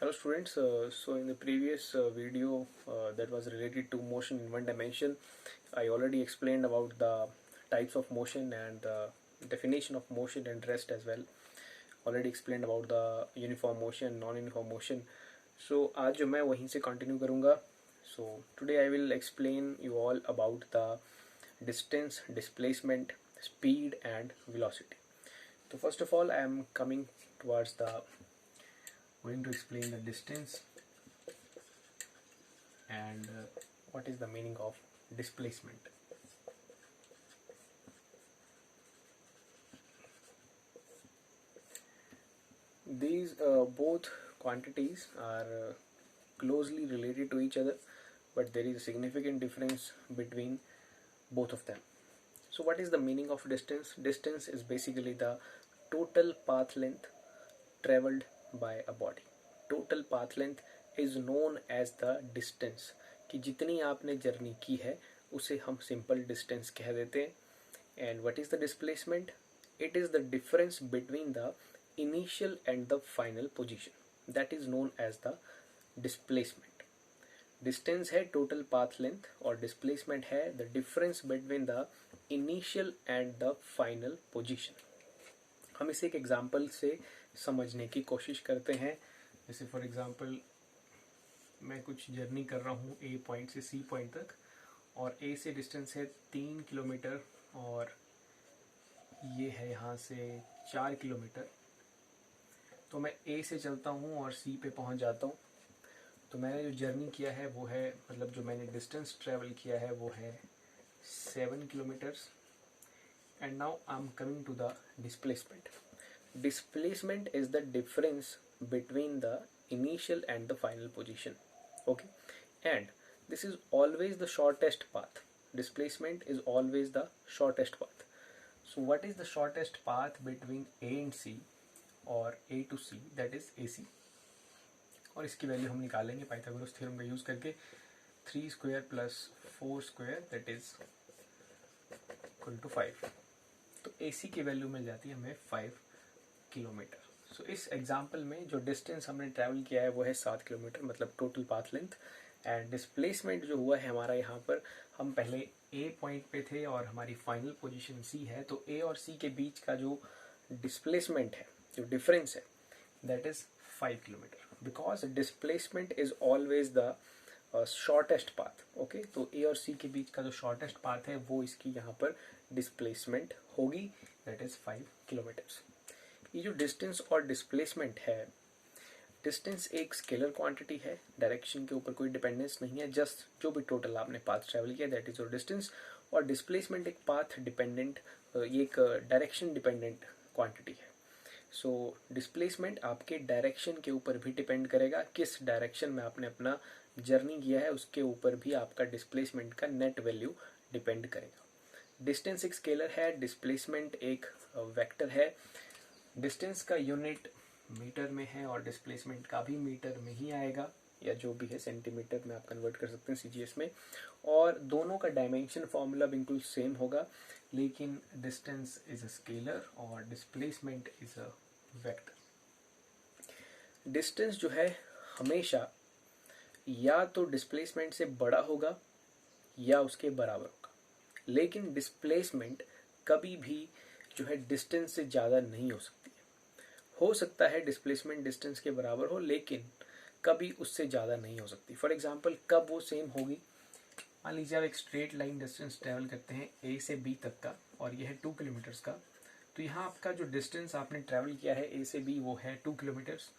Hello students, so in the previous video that was related to motion in one dimension, I already explained about the types of motion and the definition of motion and rest as well. Already explained about the uniform motion, non-uniform motion. So आज जो मैं वहीं से continue करूँगा. So today I will explain you all about the distance, displacement, speed and velocity. So first of all I am coming towards the going to explain the distance and what is the meaning of displacement. These both quantities are closely related to each other, but there is a significant difference between both of them. So what is the meaning of distance? Distance is basically the total path length traveled by a body. Total path length is known as the distance. कि जितनी आपने journey की है उसे हम simple distance कह देते हैं. And what is the displacement? It is the difference between the initial and the final position. That is known as the displacement. Distance है टोटल पाथ लेंथ और डिस्प्लेसमेंट है the difference between the initial and the final position. हम इसे एक example से समझने की कोशिश करते हैं. जैसे फॉर एग्जांपल मैं कुछ जर्नी कर रहा हूँ ए पॉइंट से सी पॉइंट तक और ए से डिस्टेंस है 3 किलोमीटर और ये है यहाँ से 4 किलोमीटर. तो मैं ए से चलता हूँ और सी पे पहुँच जाता हूँ. तो मैंने जो जर्नी किया है वो है, मतलब जो मैंने डिस्टेंस ट्रेवल किया है वो है 7 kilometres. And now I am coming to the displacement. Displacement is the difference between the initial and the final position. Okay, and this is always the shortest path. Displacement is always the shortest path. So what is the shortest path between A and C or A to C? That is AC. और इसकी value हम निकालेंगे Pythagoras theorem का use करके. 3 square plus 4 square that is equal to 5. तो AC की value मिल जाती है हमें 5 किलोमीटर. सो इस एग्जाम्पल में जो डिस्टेंस हमने ट्रैवल किया है वो है 7 किलोमीटर, मतलब total path length. And displacement जो हुआ है हमारा यहाँ पर, हम पहले ए पॉइंट पे थे और हमारी फाइनल पोजीशन सी है. तो ए और सी के बीच का जो डिस्प्लेसमेंट है, जो डिफरेंस है, that is 5 kilometre. Because displacement is always the shortest path. Okay, तो ए और सी के बीच का जो शॉर्टेस्ट पाथ है वो इसकी यहाँ पर डिस्प्लेसमेंट होगी, दैट इज 5 किलोमीटर्स. ये जो डिस्टेंस और डिस्प्लेसमेंट है, डिस्टेंस एक स्केलर क्वांटिटी है, डायरेक्शन के ऊपर कोई डिपेंडेंस नहीं है, जस्ट जो भी टोटल आपने पाथ ट्रेवल किया दैट इज योर डिस्टेंस. और डिस्प्लेसमेंट एक पाथ डिपेंडेंट, ये एक डायरेक्शन डिपेंडेंट क्वांटिटी है. सो डिस्प्लेसमेंट आपके डायरेक्शन के ऊपर भी डिपेंड करेगा. किस डायरेक्शन में आपने अपना जर्नी किया है उसके ऊपर भी आपका डिस्प्लेसमेंट का नेट वैल्यू डिपेंड करेगा. डिस्टेंस एक स्केलर है, डिस्प्लेसमेंट एक वेक्टर है. डिस्टेंस का यूनिट मीटर में है और डिस्प्लेसमेंट का भी मीटर में ही आएगा, या जो भी है सेंटीमीटर में आप कन्वर्ट कर सकते हैं सीजीएस में. और दोनों का डायमेंशन फॉर्मूला बिल्कुल सेम होगा, लेकिन डिस्टेंस इज अ स्केलर और displacement is a vector. Distance जो है हमेशा या तो डिस्प्लेसमेंट से बड़ा होगा या उसके बराबर होगा, लेकिन डिस्प्लेसमेंट कभी भी जो है डिस्टेंस से ज़्यादा नहीं हो सकती है. हो सकता है डिस्प्लेसमेंट डिस्टेंस के बराबर हो, लेकिन कभी उससे ज़्यादा नहीं हो सकती. फॉर एग्जांपल कब वो सेम होगी? मान लीजिए आप एक स्ट्रेट लाइन डिस्टेंस ट्रेवल करते हैं ए से बी तक का और यह है 2 किलोमीटर्स का. तो यहाँ आपका जो डिस्टेंस आपने ट्रेवल किया है ए से बी वो है 2 किलोमीटर्स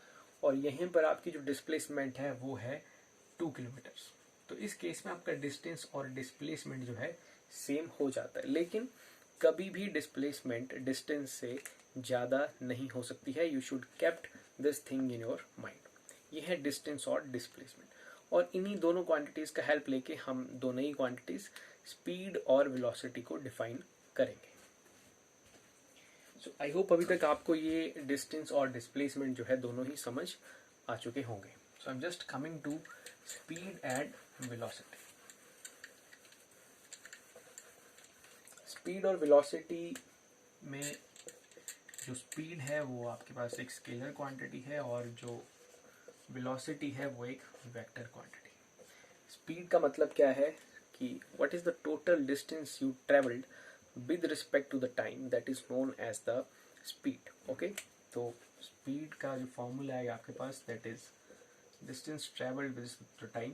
और यहीं पर आपकी जो डिस्प्लेसमेंट है वो है 2 किलोमीटर्स. तो इस केस में आपका डिस्टेंस और डिस्प्लेसमेंट जो है सेम हो जाता है, लेकिन कभी भी डिस्प्लेसमेंट डिस्टेंस से ज़्यादा नहीं हो सकती है. You should kept this thing in your mind. ये है डिस्टेंस और डिस्प्लेसमेंट. और इन्हीं दोनों क्वांटिटीज़ का हेल्प लेके हम दोनों ही क्वांटिटीज़ स्पीड और वेलोसिटी को डिफाइन करेंगे. सो आई होप अभी तक आपको ये डिस्टेंस और डिस्प्लेसमेंट जो है दोनों ही समझ आ चुके होंगे. So I am just coming to speed and velocity. Speed और वेलोसिटी में जो स्पीड है वो आपके पास एक स्केलर क्वांटिटी है और जो वेलोसिटी है वो एक वेक्टर क्वांटिटी। स्पीड का मतलब क्या है कि what is the total distance you travelled with respect to the time, that is known as the speed. Okay, तो स्पीड का जो फॉर्मूला है आपके पास, that is distance travelled with respect to time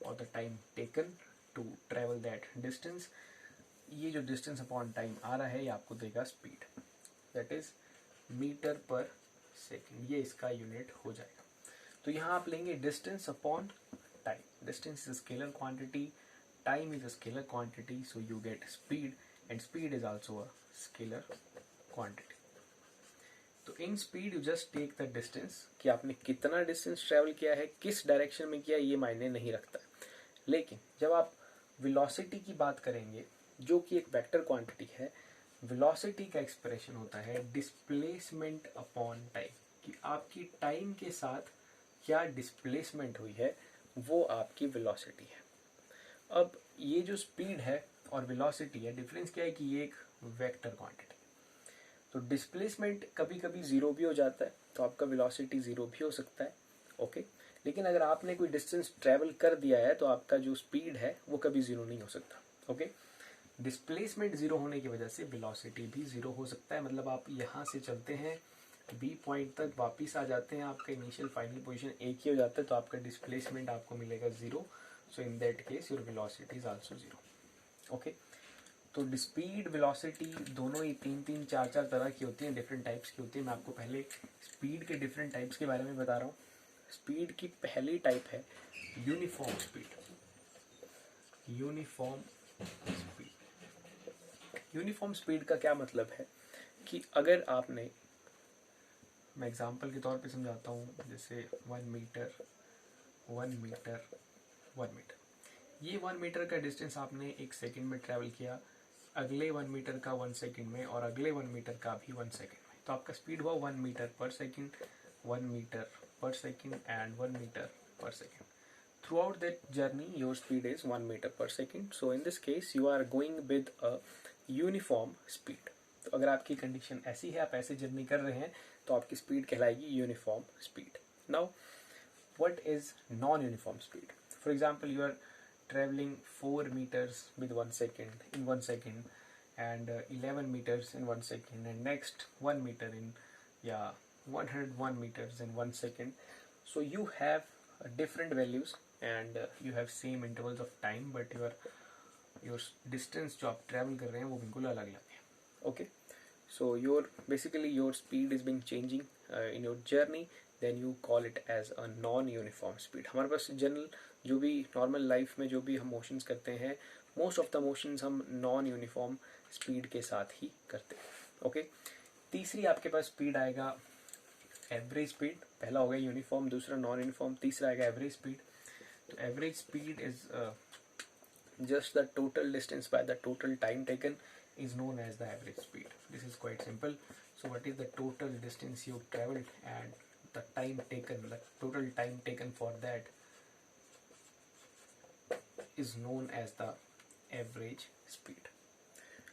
और the time taken to travel that distance. ये जो distance upon time आ रहा है ये आपको देगा स्पीड, दैट इज मीटर पर सेकेंड, ये इसका यूनिट हो जाएगा। तो यहाँ आप लेंगे distance upon time. Distance is scalar quantity, time is a scalar quantity, so you get speed and speed is also a scalar quantity. तो in speed you just take the distance, कि आपने कितना डिस्टेंस ट्रेवल किया है, किस direction में किया, ये मायने नहीं रखता। लेकिन जब आप वेलोसिटी की बात करेंगे, जो कि एक वेक्टर क्वांटिटी है, वेलोसिटी का एक्सप्रेशन होता है डिस्प्लेसमेंट अपॉन टाइम, कि आपकी टाइम के साथ क्या डिस्प्लेसमेंट हुई है, वो आपकी वेलोसिटी है। अब ये जो स्पीड है और वेलोसिटी है, डिफरेंस क्या है कि ये एक वेक्टर क्वांटिटी। तो डिस्प्लेसमेंट कभी कभी जीरो भी हो जाता है, तो आपका वेलोसिटी जीरो भी हो सकता है। ओके, लेकिन अगर आपने कोई डिस्टेंस ट्रेवल कर दिया है तो आपका जो स्पीड है वो कभी जीरो नहीं हो सकता। ओके, डिस्प्लेसमेंट जीरो होने की वजह से वेलोसिटी भी जीरो हो सकता है। मतलब आप यहाँ से चलते हैं बी पॉइंट तक, वापिस आ जाते हैं, आपका इनिशियल फाइनल पोजीशन एक ही हो जाता है, तो आपका डिस्प्लेसमेंट आपको मिलेगा zero. So in that case your velocity is also zero. Okay, तो स्पीड वेलोसिटी दोनों ही तीन तीन चार चार तरह की होती हैं, डिफरेंट टाइप्स की होती है। मैं आपको पहले स्पीड के डिफरेंट टाइप्स के बारे में बता रहा हूँ। स्पीड की पहली टाइप है uniform speed. Uniform speed, uniform speed का क्या मतलब है कि अगर आपने, मैं एग्जांपल के तौर पे समझाता हूँ, जैसे 1 मीटर 1 मीटर 1 मीटर, ये 1 मीटर का डिस्टेंस आपने एक सेकंड में ट्रैवल किया, अगले 1 मीटर का 1 सेकंड में, और अगले 1 मीटर का भी 1 सेकंड में, तो आपका स्पीड हुआ 1 मीटर पर सेकंड, 1 मीटर पर सेकंड एंड 1 मीटर पर second. Throughout that journey your speed is 1 meter per second. So in this case you are going with a uniform speed. तो अगर आपकी कंडीशन ऐसी है, आप ऐसे जर्नी कर रहे हैं, तो आपकी स्पीड कहलाएगी uniform speed. Now what is non-uniform speed? For example, you are traveling 4 meters with 1 second in 1 second, and 11 meters in 1 second, and next 1 meter in 101 meters in 1 second. So you have different values and you have same intervals of time, but your distance जो आप travel कर रहे हैं वो बिल्कुल अलग अलग है। Okay, so your speed is being changing in your journey, then you call it as a non-uniform speed. हमारे पास जनरल जो भी नॉर्मल लाइफ में जो भी हम मोशंस करते हैं, मोस्ट ऑफ द मोशंस हम नॉन यूनिफॉर्म स्पीड के साथ ही करते हैं। ओके, तीसरी आपके पास स्पीड आएगा एवरेज स्पीड। पहला हो गया यूनिफॉर्म, दूसरा नॉन यूनिफॉर्म, तीसरा आएगा एवरेज स्पीड। तो average speed is just the total distance by the total time taken is known as the average speed. This is quite simple. So what is the total distance you traveled and the time taken, the total time taken for that is known as the average speed.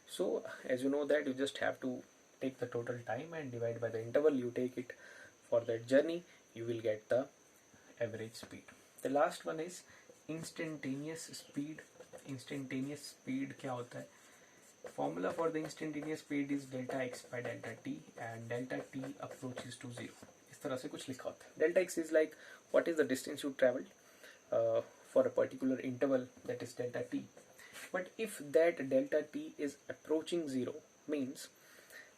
So as you know that you just have to take the total time and divide by the interval you take it for that journey, you will get the average speed. The last one is instantaneous speed. Instantaneous speed क्या होता है? Formula for the instantaneous speed is delta x by delta t and delta t approaches to zero. इस तरह से कुछ लिखा होता है। Delta x is like what is the distance you traveled for a particular interval, that is delta t. But if that delta t is approaching zero means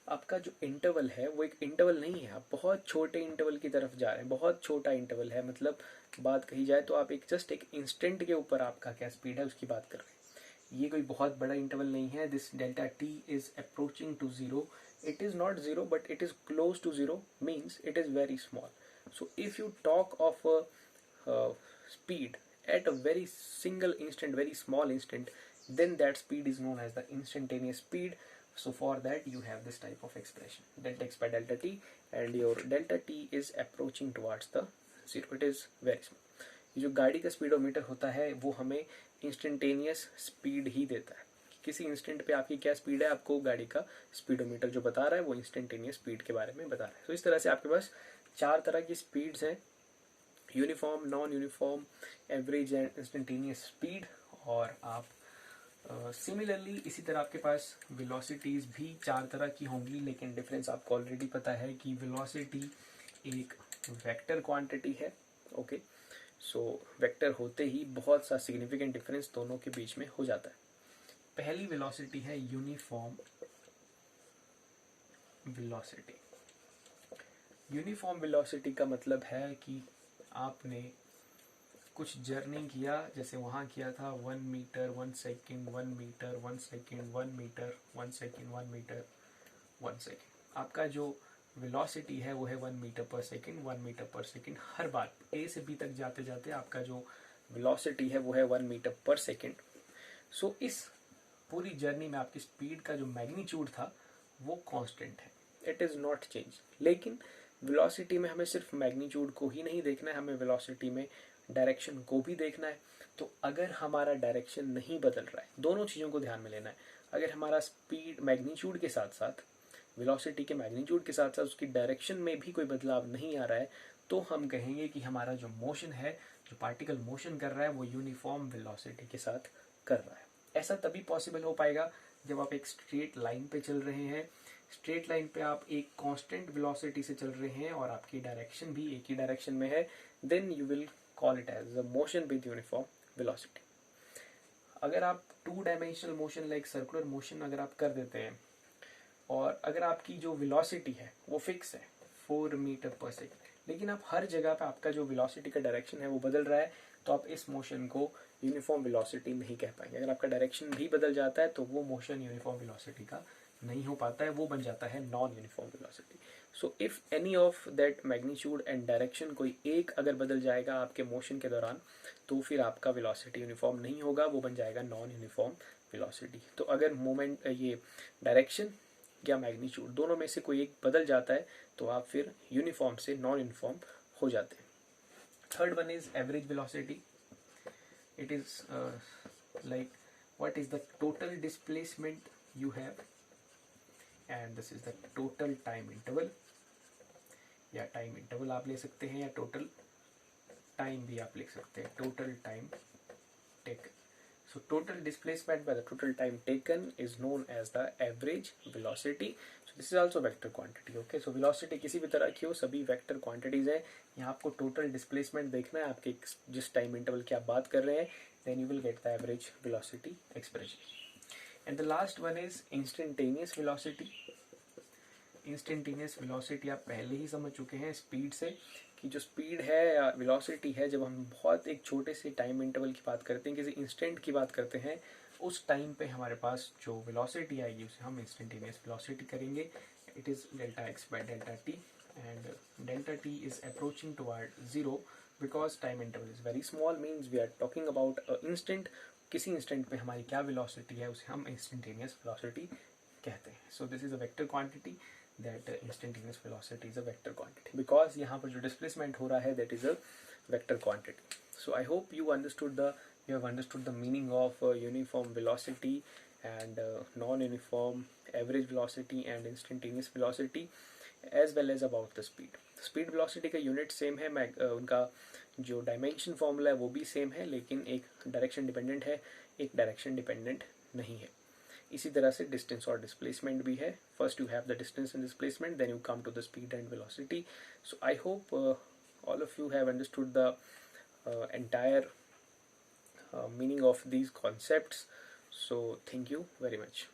आपका जो interval है वो एक इंटरवल नहीं है, आप बहुत छोटे इंटरवल की तरफ जा रहे हैं, बहुत छोटा इंटरवल है। मतलब बात कही जाए तो आप एक जस्ट एक इंस्टेंट के ऊपर आपका क्या स्पीड है उसकी बात कर रहे हैं। ये कोई बहुत बड़ा इंटरवल नहीं है। This delta T is approaching to zero, it is not zero but it is close to zero, means it is very small. So if you talk of speed at a very single instant, very small instant, then that speed is known as the instantaneous speed. So for that you have this type of expression, delta x by delta t, and your delta t is approaching towards the zero, it is very small. ये जो गाड़ी का speedometer होता है वो हमें instantaneous speed ही देता है, किसी इंस्टेंट पे आपकी क्या स्पीड है आपको गाड़ी का स्पीडोमीटर जो बता रहा है वो इंस्टेंटेनियस स्पीड के बारे में बता रहा है। तो इस तरह से आपके पास चार तरह की स्पीड्स हैं uniform, non uniform, average and instantaneous speed. और आप सिमिलरली इसी तरह आपके पास वेलोसिटीज भी 4 तरह की होंगी, लेकिन डिफरेंस आपको ऑलरेडी पता है कि वेलोसिटी एक वेक्टर क्वांटिटी है। ओके, सो वेक्टर होते ही बहुत सा सिग्निफिकेंट डिफरेंस दोनों के बीच में हो जाता है। पहली वेलोसिटी है यूनिफॉर्म वेलोसिटी। यूनिफॉर्म वेलोसिटी का मतलब है कि आपने कुछ जर्नी किया, जैसे वहाँ किया था 1 metre 1 second, 1 metre 1 second, 1 metre 1 second, 1 metre 1 second. आपका जो वेलोसिटी है वो है 1 मीटर पर सेकेंड, 1 मीटर पर सेकेंड। हर बार ए से बी तक जाते जाते आपका जो वेलोसिटी है वो है 1 मीटर पर सेकेंड। सो इस पूरी जर्नी में आपकी स्पीड का जो मैग्नीट्यूड था वो कांस्टेंट है, इट इज़ नॉट चेंज। लेकिन वेलोसिटी में हमें सिर्फ मैग्नीट्यूड को ही नहीं देखना है, हमें वेलोसिटी में डायरेक्शन को भी देखना है। तो अगर हमारा डायरेक्शन नहीं बदल रहा है, दोनों चीज़ों को ध्यान में लेना है। अगर हमारा स्पीड मैग्नीट्यूड के साथ साथ, वेलोसिटी के मैग्नीट्यूड के साथ साथ उसकी डायरेक्शन में भी कोई बदलाव नहीं आ रहा है, तो हम कहेंगे कि हमारा जो मोशन है, जो पार्टिकल मोशन कर रहा है, वो यूनिफॉर्म वेलोसिटी के साथ कर रहा है। ऐसा तभी पॉसिबल हो पाएगा जब आप एक स्ट्रेट लाइन पे चल रहे हैं। स्ट्रेट लाइन पे आप एक कांस्टेंट वेलोसिटी से चल रहे हैं और आपकी डायरेक्शन भी एक ही डायरेक्शन में है, then you will call it as a motion with uniform velocity. अगर आप 2 dimensional motion like circular motion अगर आप कर देते हैं और अगर आपकी जो वेलोसिटी है वो फिक्स है 4 मीटर पर सेकेंड, लेकिन आप हर जगह पे आपका जो वेलोसिटी का डायरेक्शन है वो बदल रहा है, तो आप इस मोशन को यूनिफॉर्म वेलोसिटी नहीं कह पाएंगे। अगर आपका डायरेक्शन भी बदल जाता है तो वो मोशन यूनिफॉर्म वेलोसिटी का नहीं हो पाता है, वो बन जाता है non uniform velocity. So if any of that magnitude and direction, कोई एक अगर बदल जाएगा आपके मोशन के दौरान, तो फिर आपका वेलोसिटी यूनिफॉर्म नहीं होगा, वो बन जाएगा नॉन यूनिफॉर्म वेलोसिटी। तो अगर मोमेंट ये डायरेक्शन या मैग्नीट्यूड दोनों में से कोई एक बदल जाता है तो आप फिर यूनिफॉर्म से नॉन यूनिफॉर्म हो जाते हैं। Third one is average velocity. It is like what is the total displacement you have, and this is the total time interval, या टाइम इंटरवल आप ले सकते हैं या टोटल टाइम भी आप लिख सकते हैं, total time taken. So total displacement by the total time taken is known as the average velocity. So this is also vector quantity. Okay, so velocity किसी भी तरह की हो, सभी वेक्टर क्वांटिटीज है। यहाँ आपको टोटल डिस्प्लेसमेंट देखना है आपके जिस टाइम इंटरवल की आप बात कर रहे हैं, then you will get the average velocity expression. And the last one is instantaneous velocity. Instantaneous velocity आप पहले ही समझ चुके हैं स्पीड से, कि जो स्पीड है या वेलोसिटी है, जब हम बहुत एक छोटे से टाइम इंटरवल की बात करते हैं, किसी इंस्टेंट की बात करते हैं, उस टाइम पे हमारे पास जो वेलोसिटी आएगी उसे हम इंस्टेंटेनियस वेलोसिटी करेंगे। It is delta x by delta T, and delta T is approaching toward zero because time interval is very small, means we are talking about a instant। किसी instant पे हमारी क्या velocity है उसे हम instantaneous velocity कहते हैं। सो this is a vector quantity, that instantaneous velocity is a vector quantity, because यहाँ पर जो डिस्प्लेसमेंट हो रहा है that is a vector quantity. So I hope you have understood the meaning of uniform velocity and non-uniform average velocity and instantaneous velocity, as well as about the speed. Speed velocity का unit same है, उनका जो dimension formula है वो भी same है, लेकिन एक डायरेक्शन डिपेंडेंट है, एक डायरेक्शन डिपेंडेंट नहीं है। इसी तरह से डिस्टेंस और डिस्प्लेसमेंट भी है। First you have the distance and displacement, then you come to the speed and velocity. So I hope all of you have understood the entire meaning of these concepts. So thank you very much.